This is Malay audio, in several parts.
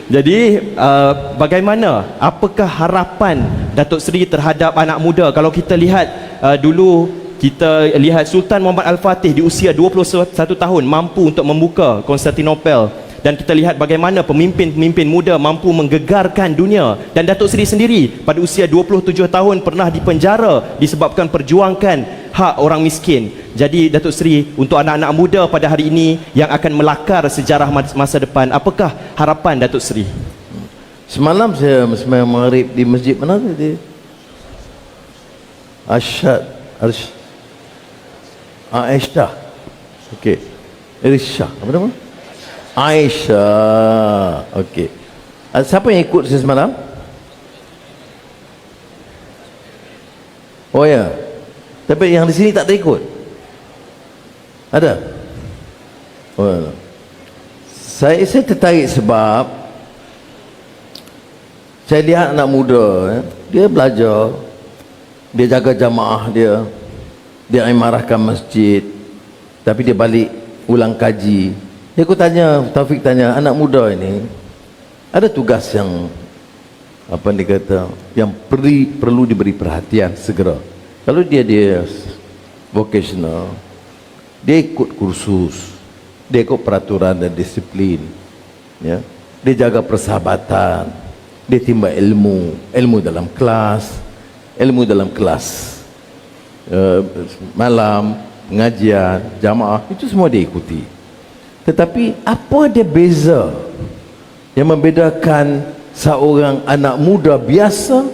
Jadi bagaimana, apakah harapan Datuk Seri terhadap anak muda? Kalau kita lihat dulu, kita lihat Sultan Muhammad Al-Fatih di usia 21 tahun mampu untuk membuka Konstantinopel, dan kita lihat bagaimana pemimpin-pemimpin muda mampu menggegarkan dunia. Dan Datuk Seri sendiri pada usia 27 tahun pernah dipenjara disebabkan perjuangkan hak orang miskin. Jadi Datuk Seri, untuk anak-anak muda pada hari ini yang akan melakar sejarah masa depan, apakah harapan Datuk Seri? Semalam saya sembahyang maghrib di masjid mana tadi? Aisyah. Okey. Aisyah. Apa nama? Aisyah. Okey. Siapa yang ikut saya semalam? Oh ya. Tapi yang di sini tak ada ikut. Ada? Oh ya. Saya tertarik sebab saya lihat anak muda, dia belajar, dia jaga jamaah dia imarahkan masjid, tapi dia balik ulang kaji. Dia aku tanya, Taufik tanya, anak muda ini ada tugas yang apa dia kata, yang perlu diberi perhatian segera. Kalau dia vocational, dia ikut kursus, dia ikut peraturan dan disiplin, ya, dia jaga persahabatan, dia timba ilmu dalam kelas, malam, pengajian, jamaah, itu semua dia ikuti. Tetapi apa dia beza yang membedakan seorang anak muda biasa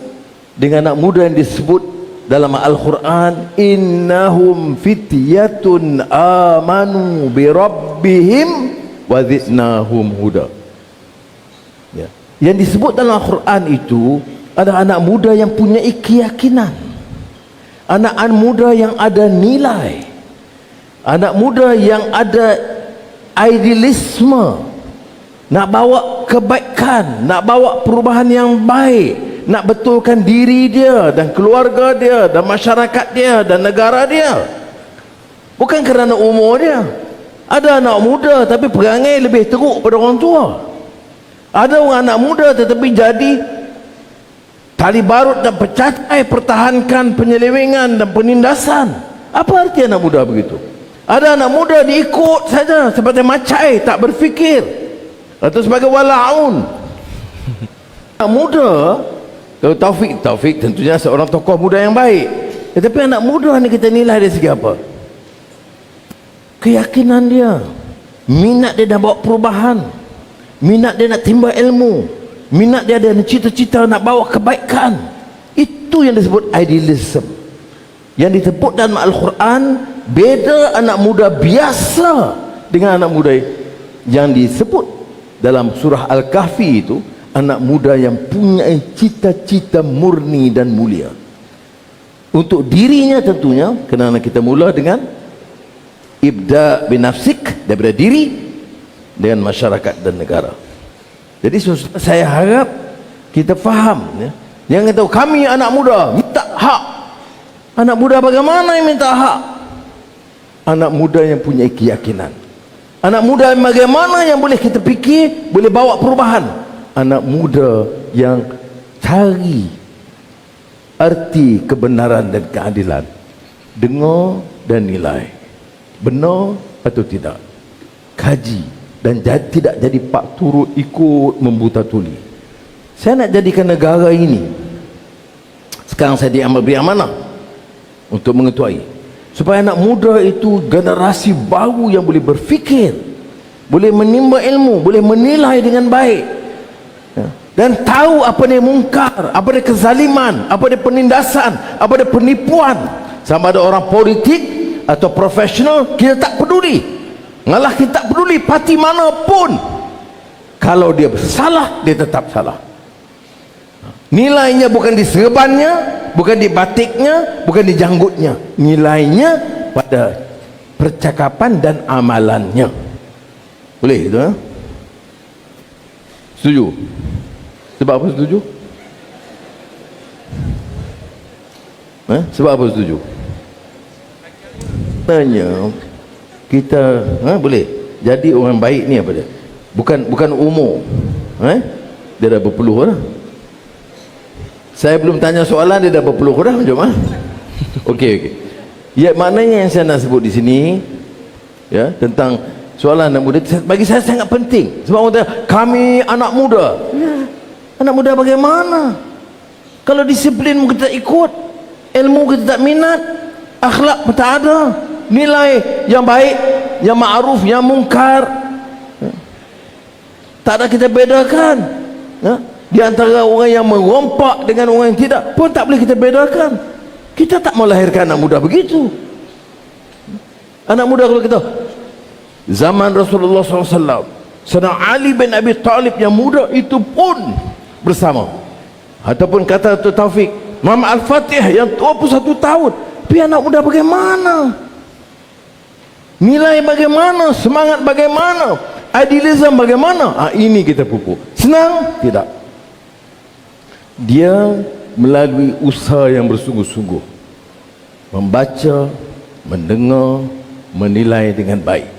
dengan anak muda yang disebut dalam Al-Quran, innahum fityatun amanu bi rabbihim wa zidnahum huda. Ya. Yang disebut dalam Al-Quran itu adalah anak muda yang punya keyakinan, anak muda yang ada nilai, anak muda yang ada idealisme, nak bawa kebaikan, nak bawa perubahan yang baik, nak betulkan diri dia dan keluarga dia dan masyarakat dia dan negara dia, bukan kerana umur dia. Ada anak muda tapi perangai lebih teruk pada orang tua. Ada orang anak muda tetapi jadi tali barut dan pecakai pertahankan penyelewengan dan penindasan. Apa arti anak muda begitu? Ada anak muda diikut saja seperti macai, tak berfikir, atau sebagai walaun. Anak muda, kalau Taufik tentunya seorang tokoh muda yang baik, tetapi anak muda ni kita nilai dari segi apa? Keyakinan dia, minat dia nak bawa perubahan, minat dia nak timba ilmu, minat dia ada cita-cita nak bawa kebaikan. Itu yang disebut idealism. Yang disebut dalam Al-Quran, beda anak muda biasa dengan anak muda yang disebut dalam surah Al-Kahfi itu, anak muda yang punya cita-cita murni dan mulia untuk dirinya. Tentunya kerana kita mula dengan ibda binafsik, daripada diri, dengan masyarakat dan negara. Jadi saya harap kita faham, ya. Jangan tahu kami anak muda minta hak. Anak muda bagaimana yang minta hak? Anak muda yang punya keyakinan, anak muda yang bagaimana yang boleh kita fikir boleh bawa perubahan, anak muda yang cari arti kebenaran dan keadilan, dengar dan nilai, benar atau tidak, kaji, dan tidak jadi pak turut ikut membuta tuli. Saya nak jadikan negara ini, sekarang saya beri amanah untuk mengetuai, supaya anak muda itu generasi baru yang boleh berfikir, boleh menimba ilmu, boleh menilai dengan baik, ya, dan tahu apa dia mungkar, apa dia kezaliman, apa dia penindasan, apa dia penipuan. Sama ada orang politik atau profesional, kita tak peduli. Ngalah kita tak peduli parti mana pun, kalau dia salah, dia tetap salah. Nilainya bukan di serbannya, bukan di batiknya, bukan di janggutnya. Nilainya pada percakapan dan amalannya. Boleh itu, ha? Setuju? Sebab apa setuju? Sebab apa setuju? Tanya kita, boleh jadi orang baik ni apa dia? Bukan umur, Dia dah berpeluh dah. Saya belum tanya soalan, dia dah berpeluh dah. Jom ah. Okey. Ya, maknanya yang saya nak sebut di sini, ya, tentang soalan anak muda, bagi saya sangat penting. Sebab orang kata, kami anak muda. Ya, anak muda bagaimana? Kalau disiplin kita tak ikut, ilmu kita tak minat, akhlak pun tak ada, nilai yang baik, yang ma'ruf, yang mungkar, ya, tak ada kita bedakan, ya, di antara orang yang merompak dengan orang yang tidak pun tak boleh kita bedakan. Kita tak melahirkan anak muda begitu. Anak muda kalau kita zaman Rasulullah SAW, Saudara Ali bin Abi Talib yang muda itu pun bersama. Ataupun kata Dr. Taufik, Muhammad Al-Fatih yang 21 tahun. Tapi anak muda bagaimana? Nilai bagaimana? Semangat bagaimana? Idealism bagaimana? Ini kita pupuk. Senang? Tidak. Dia melalui usaha yang bersungguh-sungguh, membaca, mendengar, menilai dengan baik.